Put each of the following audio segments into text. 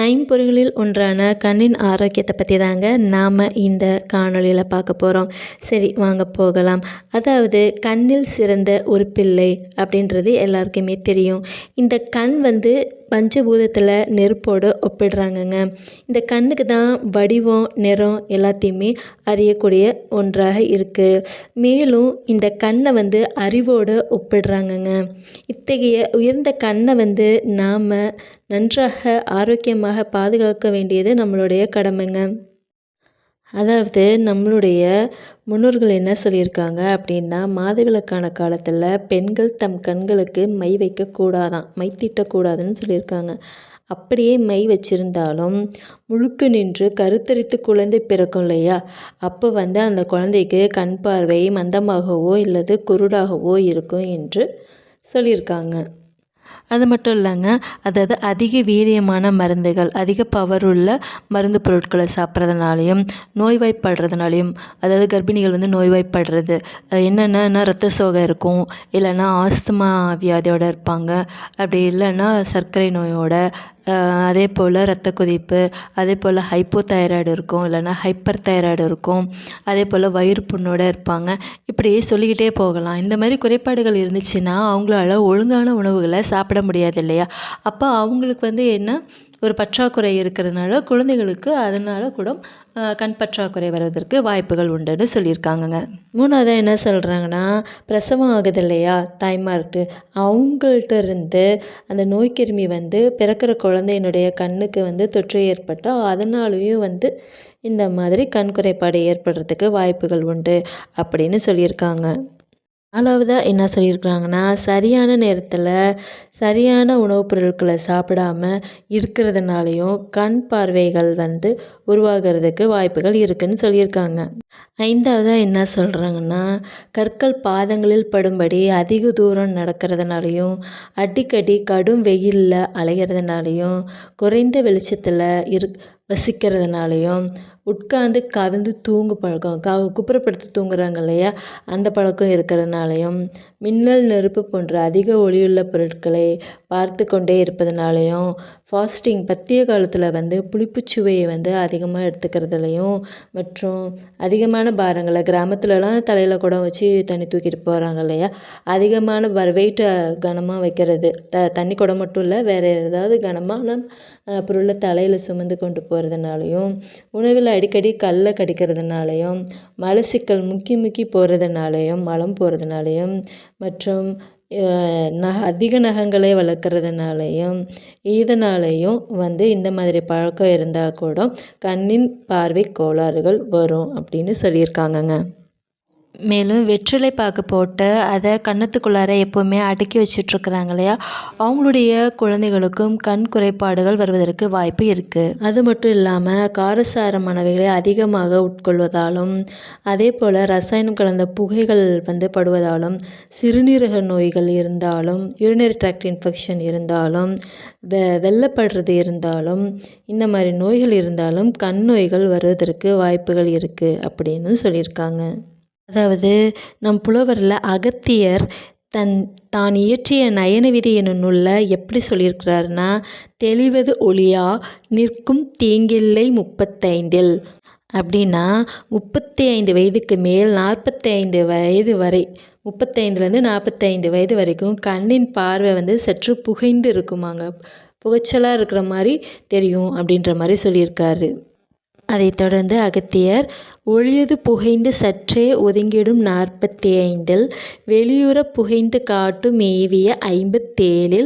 ஐம்பொறிகளில் ஒன்றான கண்ணின் ஆரோக்கியத்தை பற்றி தாங்க நாம் இந்த காணொளியில் பார்க்க போகிறோம். சரி, வாங்க போகலாம். அதாவது கண்ணில் சிறந்த ஒரு பிள்ளை அப்படின்றது எல்லாருக்குமே தெரியும். இந்த கண் பஞ்சபூதத்தில் நெருப்போடு ஒப்பிடுறாங்கங்க. இந்த கண்ணுக்கு தான் வடிவம், நிறம் எல்லாத்தையுமே அறியக்கூடிய ஒன்றாக இருக்குது. மேலும் இந்த கண்ணை அறிவோடு ஒப்பிடுறாங்கங்க. இத்தகைய உயர்ந்த கண்ணை நாம் நன்றாக ஆரோக்கியமாக பாதுகாக்க வேண்டியது நம்மளுடைய கடமைங்க. அதாவது நம்மளுடைய முன்னோர்கள் என்ன சொல்லியிருக்காங்க அப்படின்னா, மாதவிலக்கான காலத்தில் பெண்கள் தம் கண்களுக்கு மை வைக்கக்கூடாதான், மை தீட்டக்கூடாதுன்னு சொல்லியிருக்காங்க. அப்படியே மை வச்சிருந்தாலும் முழுக்க நின்று கருத்தரித்து குழந்தை பிறக்கும் இல்லையா, அப்போ அந்த குழந்தைக்கு கண் பார்வை மந்தமாகவோ இல்லது குருடாகவோ இருக்கும் என்று சொல்லியிருக்காங்க. அது மட்டும் இல்லைங்க, அதாவது அதிக வீரியமான மருந்துகள், அதிக பவர் உள்ள மருந்து பொருட்களை சாப்பிட்றதுனாலையும் நோய்வாய்ப்படுறதுனாலையும், அதாவது கர்ப்பிணிகள் நோய்வாய்ப்படுறது என்னென்னா ரத்த சோகை இருக்கும், இல்லைன்னா ஆஸ்துமா வியாதியோடு இருப்பாங்க, அப்படி இல்லைன்னா சர்க்கரை நோயோட, அதே போல் இரத்த கொதிப்பு, அதே போல் ஹைப்போதைராய்டு இருக்கும், இல்லைன்னா ஹைப்பர் தைராய்டு இருக்கும், அதே போல் வயிறு புண்ணோடு இருப்பாங்க. இப்படியே சொல்லிக்கிட்டே போகலாம். இந்த மாதிரி குறைபாடுகள் இருந்துச்சுன்னா அவங்களால ஒழுங்கான உணவுகளை சாப்பிட முடியாது இல்லையா. அப்போ அவங்களுக்கு என்ன ஒரு பற்றாக்குறை இருக்கிறதுனால குழந்தைகளுக்கு அதனால் கூட கண் பற்றாக்குறை வருவதற்கு வாய்ப்புகள் உண்டுன்னு சொல்லியிருக்காங்கங்க. மூணாவதாக என்ன சொல்கிறாங்கன்னா, பிரசவம் ஆகுது இல்லையா தாய்மார்க்கு, அவங்கள்ட்ட இருந்து அந்த நோய்க்கிருமி பிறக்கிற குழந்தையினுடைய கண்ணுக்கு தொற்று ஏற்பட்டால் அதனாலேயும் இந்த மாதிரி கண் குறைபாடு ஏற்படுறதுக்கு வாய்ப்புகள் உண்டு அப்படின்னு சொல்லியிருக்காங்க. நாலாவதாக என்ன சொல்லியிருக்கிறாங்கன்னா, சரியான நேரத்தில் சரியான உணவுப் பொருட்களை சாப்பிடாம இருக்கிறதுனாலையும் கண் பார்வைகள் உருவாகிறதுக்கு வாய்ப்புகள் இருக்குதுன்னு சொல்லியிருக்காங்க. ஐந்தாவதாக என்ன சொல்கிறாங்கன்னா, கற்கள் பாதங்களில் படும்படி அதிக தூரம் நடக்கிறதுனாலையும், அடிக்கடி கடும் வெயிலில் அலைகிறதுனாலையும், குறைந்த வெளிச்சத்தில் வசிக்கிறதுனாலையும், உட்கார்ந்து கவிழ்ந்து தூங்கும் பழக்கம், குப்புறப்படுத்தி தூங்குறாங்க இல்லையா, அந்த பழக்கம் இருக்கிறதுனாலையும், மின்னல் நெருப்பு போன்ற அதிக ஒளியுள்ள பொருட்களை பார்த்து கொண்டே இருப்பதுனாலையும், ஃபாஸ்டிங் பத்திய காலத்தில் புளிப்புச்சுவையை அதிகமாக எடுத்துக்கிறதுலையும், மற்றும் அதிகமான பாரங்களை கிராமத்துலலாம் தலையில் குடம் வச்சு தண்ணி தூக்கிட்டு போகிறாங்க இல்லையா, அதிகமான வெயிட்டை கனமாக வைக்கிறது, தண்ணி குடம் மட்டும் இல்லை, வேறு ஏதாவது கனமான பொருளை தலையில் சுமந்து கொண்டு போகிறதுனாலையும், உணவில் அடிக்கடி கல்லை கடிக்கிறதுனாலையும், மலச்சிக்கல் முக்கி முக்கி போகிறதுனாலையும், மலம் போகிறதுனாலையும், மற்றும் அதிக நகங்களை வளர்க்குறதுனாலையும், இதனாலையும் இந்த மாதிரி பழக்கம் இருந்தால் கூட கண்ணின் பார்வை கோளாறுகள் வரும் அப்படின்னு சொல்லியிருக்காங்கங்க. மேலும் வெற்றிலை பாக்கு போட்டு அதை கன்னத்துக்குள்ளார எப்போவுமே அடக்கி வச்சிட்ருக்குறாங்க இல்லையா, அவங்களுடைய குழந்தைகளுக்கும் கண் குறைபாடுகள் வருவதற்கு வாய்ப்பு இருக்குது. அது மட்டும் இல்லாமல் காரசாரமானவைகளை அதிகமாக உட்கொள்வதாலும், அதே போல் ரசாயனம் கலந்த புகைகள் படுவதாலும், சிறுநீரக நோய்கள் இருந்தாலும், யூரினரி ட்ராக்ட் இன்ஃபெக்ஷன் இருந்தாலும், வெள்ளப்படுறது இருந்தாலும், இந்த மாதிரி நோய்கள் இருந்தாலும் கண் நோய்கள் வருவதற்கு வாய்ப்புகள் இருக்குது அப்படின்னு சொல்லியிருக்காங்க. அதாவது நம் புலவரில் அகத்தியர் தான் இயற்றிய நயனவிதி என்னும் நூலில் எப்படி சொல்லியிருக்கிறாருன்னா, தெளிவது ஒளியா நிற்கும் தீங்கில்லை 35 அப்படின்னா 35 வயதுக்கு மேல் 45 வயது வரை, 35லேருந்து 45 வயது வரைக்கும் கண்ணின் பார்வை சற்று புகைந்து இருக்குமாங்க, புகைச்சலாக இருக்கிற மாதிரி தெரியும் அப்படின்ற மாதிரி சொல்லியிருக்காரு. அதைத் தொடர்ந்து அகத்தியர், ஒளியது புகைந்து சற்றே ஒதுங்கிடும் 45 வெளியுற புகைந்து காட்டும் மேவிய 57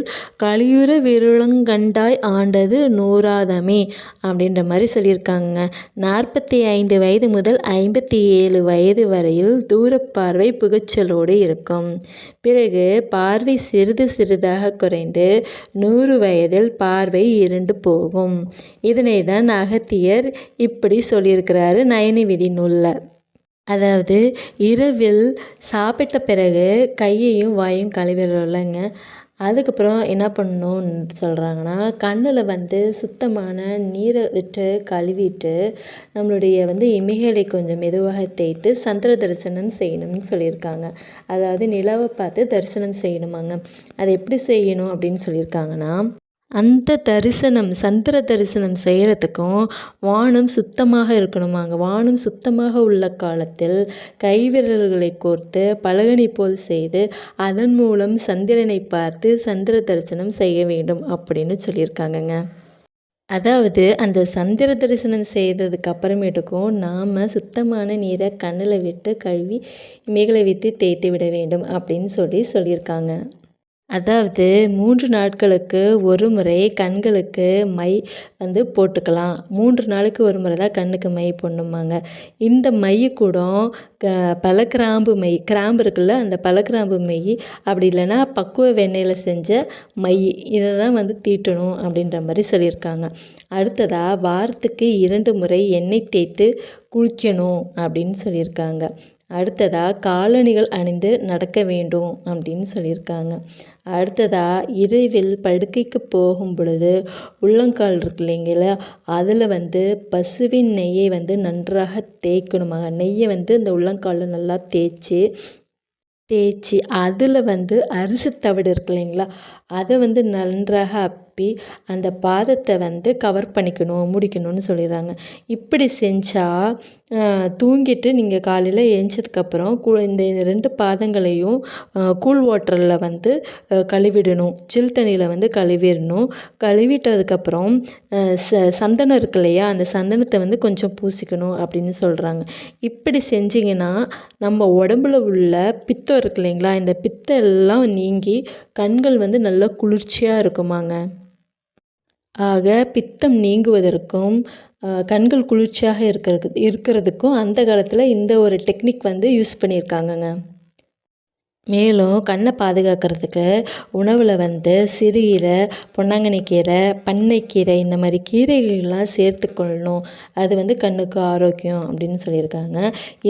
கலியுற விருளங்கண்டாய் ஆண்டது 100 அப்படின்ற மாதிரி சொல்லியிருக்காங்க. 45 வயது முதல் 57 வயது வரையில் தூரப்பார்வை புகைச்சலோடு இருக்கும். பிறகு பார்வை சிறிது சிறிதாக குறைந்து 100 வயதில் பார்வை இருண்டு போகும். இதனை தான் அகத்தியர் இப்படி சொல்லியிருக்கிறாரு நயனவிதி நூலில். அதாவது இரவில் சாப்பிட்ட பிறகு கையையும் வாயும் கழுவிடுறோம்லங்க, அதுக்கப்புறம் என்ன பண்ணணும்னு சொல்கிறாங்கன்னா, கண்ணில் சுத்தமான நீரை விட்டு கழுவிட்டு நம்மளுடைய இமைகளை கொஞ்சம் மெதுவாக தேய்த்து சந்திர தரிசனம் செய்யணும்னு சொல்லியிருக்காங்க. அதாவது நிலவை பார்த்து தரிசனம் செய்யணுமாங்க. அதை எப்படி செய்யணும் அப்படின்னு சொல்லியிருக்காங்கன்னா, அந்த தரிசனம் சந்திர தரிசனம் செய்கிறதுக்கும் வானம் சுத்தமாக இருக்கணுமாங்க. வானம் சுத்தமாக உள்ள காலத்தில் கைவிரல்களை கோர்த்து பலகனி போல் செய்து அதன் மூலம் சந்திரனை பார்த்து சந்திர தரிசனம் செய்ய வேண்டும் அப்படின்னு சொல்லியிருக்காங்கங்க. அதாவது அந்த சந்திர தரிசனம் செய்ததுக்கு அப்புறமேட்டுக்கும் நாம் சுத்தமான நீரை கண்ணில் விட்டு கழுவி இமைகளை வைத்து தேய்த்து விட வேண்டும் அப்படின்னு சொல்லியிருக்காங்க. அதாவது 3 நாட்களுக்கு ஒரு முறை கண்களுக்கு மை வந்து போட்டுக்கலாம். 3 நாளுக்கு ஒரு முறை தான் கண்ணுக்கு மை போடணுமாங்க. இந்த மை கூட பலகிராம்பு மை, கிராம்பு இருக்குல்ல, அந்த பலகிராம்பு மை, அப்படி இல்லைன்னா பக்குவ வெண்ணெயில் செஞ்ச மை, இதை தான் வந்து தீட்டணும் அப்படின்ற மாதிரி சொல்லியிருக்காங்க. அடுத்ததாக வாரத்துக்கு 2 முறை எண்ணெய் தேய்த்து குளிக்கணும் அப்படின்னு சொல்லியிருக்காங்க. அடுத்ததாக காலணிகள் அணிந்து நடக்க வேண்டும் அப்படின்னு சொல்லியிருக்காங்க. அடுத்ததாக இரவில் படுக்கைக்கு போகும் பொழுது உள்ளங்கால் இருக்கு இல்லைங்களா, அதில் வந்து பசுவின் நெய்யை வந்து நன்றாக தேய்க்கணுமாங்க. நெய்யை வந்து இந்த உள்ளங்காலில் நல்லா தேய்ச்சி அதில் வந்து அரிசி தவிடு இருக்கு இல்லைங்களா, அதை வந்து நன்றாக அப்பி அந்த பாதத்தை வந்து கவர் பண்ணிக்கணும், முடிக்கணும்னு சொல்லிடுறாங்க. இப்படி செஞ்சால் தூங்கிட்டு நீங்கள் காலையில் எழுந்ததுக்கப்புறம் இந்த 2 பாதங்களையும் கூல் வாட்டரில் வந்து கழுவிடணும். சில் தண்ணியில் வந்து கழுவிடணும். கழுவிட்டதுக்கப்புறம் சந்தனம் இருக்கு இல்லையா, அந்த சந்தனத்தை வந்து கொஞ்சம் பூசிக்கணும் அப்படின்னு சொல்கிறாங்க. இப்படி செஞ்சிங்கன்னா நம்ம உடம்புல உள்ள பித்தம் இருக்கு இல்லைங்களா, இந்த பித்தம் எல்லாம் நீங்கி கண்கள் வந்து நல்லா குளிர்ச்சியாக இருக்குமாங்க. ஆக பித்தம் நீங்குவதற்கும் கண்கள் குளிர்ச்சியாக இருக்கிறதுக்கும் அந்த காலத்தில் இந்த ஒரு டெக்னிக் வந்து யூஸ் பண்ணியிருக்காங்கங்க. மேலும் கண்ணை பாதுகாக்கிறதுக்கு உணவில் வந்து சிறுகீரை, பொன்னாங்கண்ணி கீரை, பண்ணைக்கீரை, இந்த மாதிரி கீரைகள்லாம் சேர்த்துக்கொள்ளணும். அது வந்து கண்ணுக்கு ஆரோக்கியம் அப்படின்னு சொல்லியிருக்காங்க.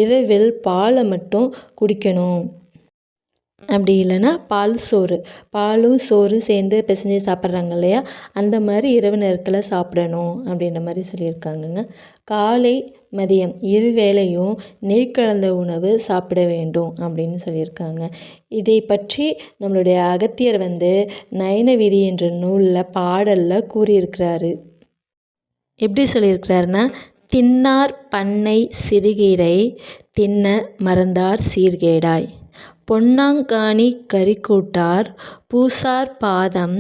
இரவில் பாலை மட்டும் குடிக்கணும். அப்படி இல்லைன்னா பாலும் சோறும் சேர்ந்து பிசைஞ்சு சாப்பிட்றாங்க இல்லையா, அந்த மாதிரி இரவு நேரத்தில் சாப்பிடணும் அப்படின்ற மாதிரி சொல்லியிருக்காங்கங்க. காலை மதியம் 2 வேளையும் நெய் கலந்த உணவு சாப்பிட வேண்டும் அப்படின்னு சொல்லியிருக்காங்க. இதை பற்றி நம்மளுடைய அகத்தியர் வந்து நயனவிதி என்ற நூலில் பாடலில் கூறியிருக்கிறாரு. எப்படி சொல்லியிருக்கிறாருன்னா, தின்னார் பண்ணை சிறுகீரை தின்ன மறந்தார் சீர்கேடாய், பொன்னாங்கானி கறிக்கூட்டார் பூசார் பாதம்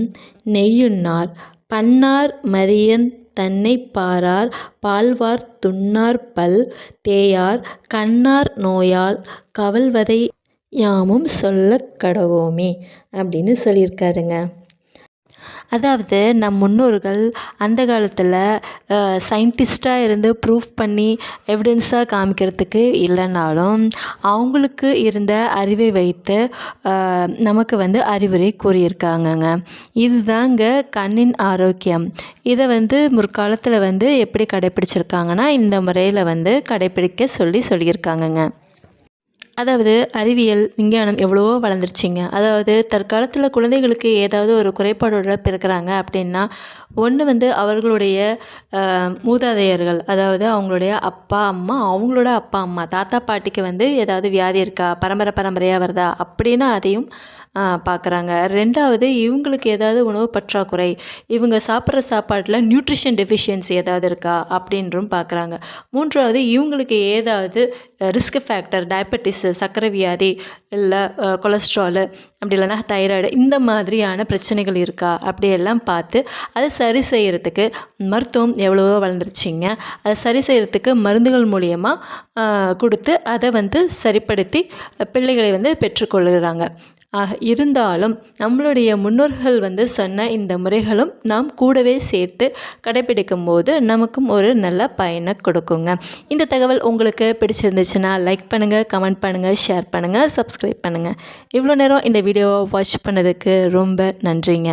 நெய்யுண்ணார், பன்னார் மதியந் தன்னை பாரார் பால்வார் துன்னார் பல் தேயார், கண்ணார் நோயால் கவல்வதை யாமும் சொல்லக் கடவோமே அப்படின்னு சொல்லியிருக்காருங்க. அதாவது நம் முன்னோர்கள் அந்த காலத்தில் சயின்டிஸ்ட்டாக இருந்து ப்ரூஃப் பண்ணி எவிடன்ஸாக காமிக்கிறதுக்கு இல்லைனாலும் அவங்களுக்கு இருந்த அறிவை வைத்து நமக்கு வந்து அறிவுரை கூறியிருக்காங்கங்க. இதுதாங்க கண்ணின் ஆரோக்கியம். இதை வந்து முற்காலத்தில் வந்து எப்படி கடைப்பிடிச்சிருக்காங்கன்னா இந்த முறையில் வந்து கடைப்பிடிக்க சொல்லியிருக்காங்கங்க. அதாவது அறிவியல், விஞ்ஞானம் எவ்வளவோ வளர்ந்துருச்சுங்க. அதாவது தற்காலத்தில் குழந்தைகளுக்கு ஏதாவது ஒரு குறைபாடோட பிறக்கிறாங்க அப்படின்னா, ஒன்று வந்து அவர்களுடைய மூதாதையர்கள், அதாவது அவங்களுடைய அப்பா அம்மா, அவங்களோட அப்பா அம்மா, தாத்தா பாட்டிக்கு வந்து ஏதாவது வியாதி இருக்கா, பரம்பரையாக வருதா அப்படின்னு அதையும் பார்க்குறாங்க. 2வது இவங்களுக்கு ஏதாவது உணவு பற்றாக்குறை, இவங்க சாப்பிட்ற சாப்பாட்டில் நியூட்ரிஷன் டெஃபிஷியன்சி ஏதாவது இருக்கா அப்படின்றும் பார்க்குறாங்க. 3வது இவங்களுக்கு ஏதாவது ரிஸ்க் ஃபேக்டர், டயபெட்டிஸு, சர்க்கரை வியாதி, இல்லை கொலஸ்ட்ராலு, அப்படி இல்லைனா தைராய்டு, இந்த மாதிரியான பிரச்சனைகள் இருக்கா அப்படியெல்லாம் பார்த்து அதை சரி செய்கிறதுக்கு மருத்துவம் எவ்வளவோ வளர்ந்துருச்சிங்க. அதை சரி செய்கிறதுக்கு மருந்துகள் மூலியமாக கொடுத்து அதை வந்து சரிப்படுத்தி பிள்ளைகளை வந்து பெற்றுக்கொள்கிறாங்க. இருந்தாலும் நம்மளுடைய முன்னோர்கள் வந்து சொன்ன இந்த முறைகளும் நாம் கூடவே சேர்த்து கடைப்பிடிக்கும் போது நமக்கும் ஒரு நல்ல பயனை கொடுக்குங்க. இந்த தகவல் உங்களுக்கு பிடிச்சிருந்துச்சுன்னா லைக் பண்ணுங்கள், கமெண்ட் பண்ணுங்கள், ஷேர் பண்ணுங்கள், சப்ஸ்கிரைப் பண்ணுங்கள். இவ்வளோ நேரம் இந்த வீடியோவை வாட்ச் பண்ணதுக்கு ரொம்ப நன்றிங்க.